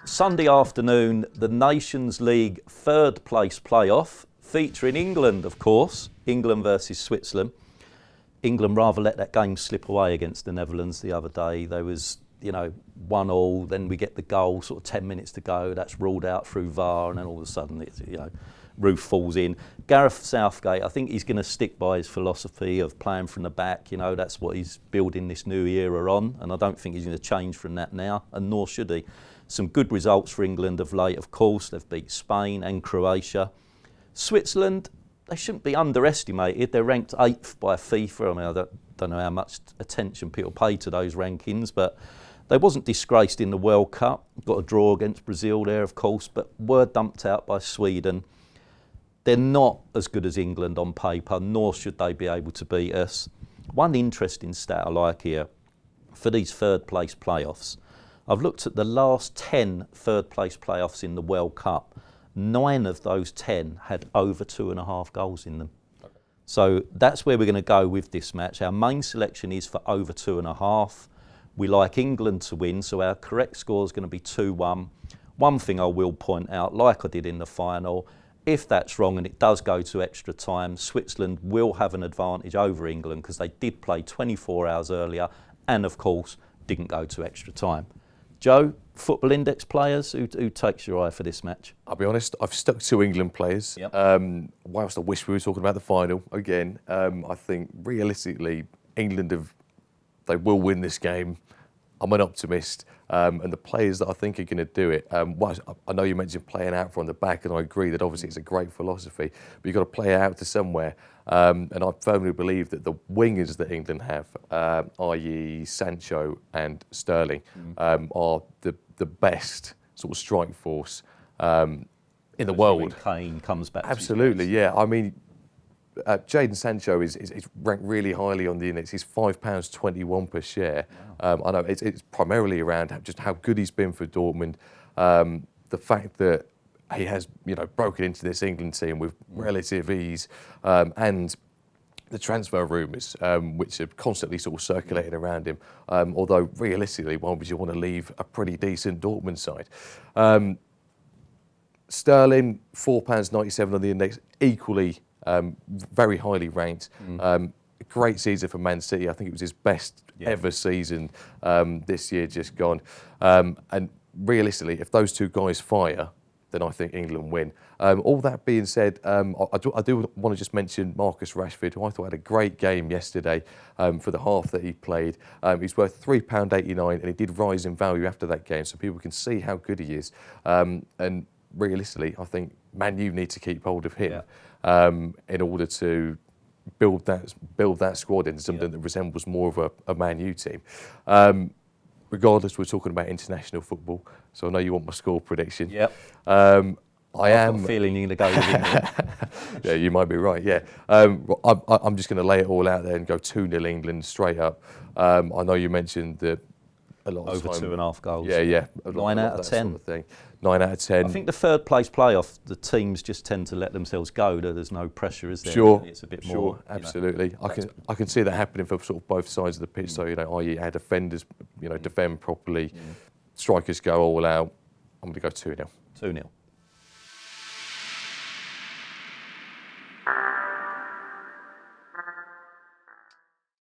Sunday afternoon, the Nations League third place playoff, featuring England, of course, England versus Switzerland. England rather let that game slip away against the Netherlands the other day. There was, 1-1, then we get the goal, sort of 10 minutes to go. That's ruled out through VAR, and then all of a sudden, roof falls in. Gareth Southgate, I think he's going to stick by his philosophy of playing from the back. That's what he's building this new era on, and I don't think he's going to change from that now, and nor should he. Some good results for England of late, of course. They've beat Spain and Croatia. Switzerland, they shouldn't be underestimated. They're ranked 8th by FIFA. I mean, I don't know how much attention people pay to those rankings, but they wasn't disgraced in the World Cup. Got a draw against Brazil there, of course, but were dumped out by Sweden. They're not as good as England on paper, nor should they be able to beat us. One interesting stat I like here, for these third place playoffs, I've looked at the last 10 third place playoffs in the World Cup. 9 of those 10 had over 2.5 goals in them. Okay. So that's where we're going to go with this match. Our main selection is for over 2.5. We like England to win, so our correct score is going to be 2-1. One thing I will point out, like I did in the final, if that's wrong and it does go to extra time, Switzerland will have an advantage over England because they did play 24 hours earlier and, of course, didn't go to extra time. Joe, Football Index players, who takes your eye for this match? I'll be honest, I've stuck to England players. Yep. Whilst I wish we were talking about the final again, I think realistically England they will win this game. I'm an optimist, and the players that I think are going to do it. I know you mentioned playing out from the back, and I agree that obviously it's a great philosophy, but you've got to play it out to somewhere. And I firmly believe that the wingers that England have, i.e. Sancho and Sterling, are the best sort of strike force in the world. Kane comes back. Absolutely, yeah. I mean, Jadon Sancho is ranked really highly on the index. He's £5.21 per share. Wow. I know it's primarily around just how good he's been for Dortmund. The fact that he has, broken into this England team with relative ease, and the transfer rumours, which are constantly sort of circulating around him. Although realistically, why would you want to leave a pretty decent Dortmund side? Sterling, £4.97 on the index, equally very highly ranked. Great season for Man City. I think it was his best ever season this year, just gone. And realistically, if those two guys fire, then I think England win. All that being said, I do want to just mention Marcus Rashford, who I thought had a great game yesterday for the half that he played. He's worth £3.89, and he did rise in value after that game, so people can see how good he is. And realistically, I think Man U need to keep hold of him in order to build that squad into something that resembles more of a Man U team. Regardless, we're talking about international football, so I know you want my score prediction. Yep. I've got a feeling you're going to go with England. Yeah, you might be right, yeah. I'm just going to lay it all out there and go 2-0 England straight up. I know you mentioned that a lot of over time, 2.5 goals. Yeah. 9 out of 10. Sort of thing. 9 out of 10. I think the third place playoff, the teams just tend to let themselves go. There's no pressure, is there? Sure, it's a bit more. Absolutely. I can see that happening for sort of both sides of the pitch. So i.e. our defenders, defend properly, strikers go all out. I'm going to go 2-0. 2-0.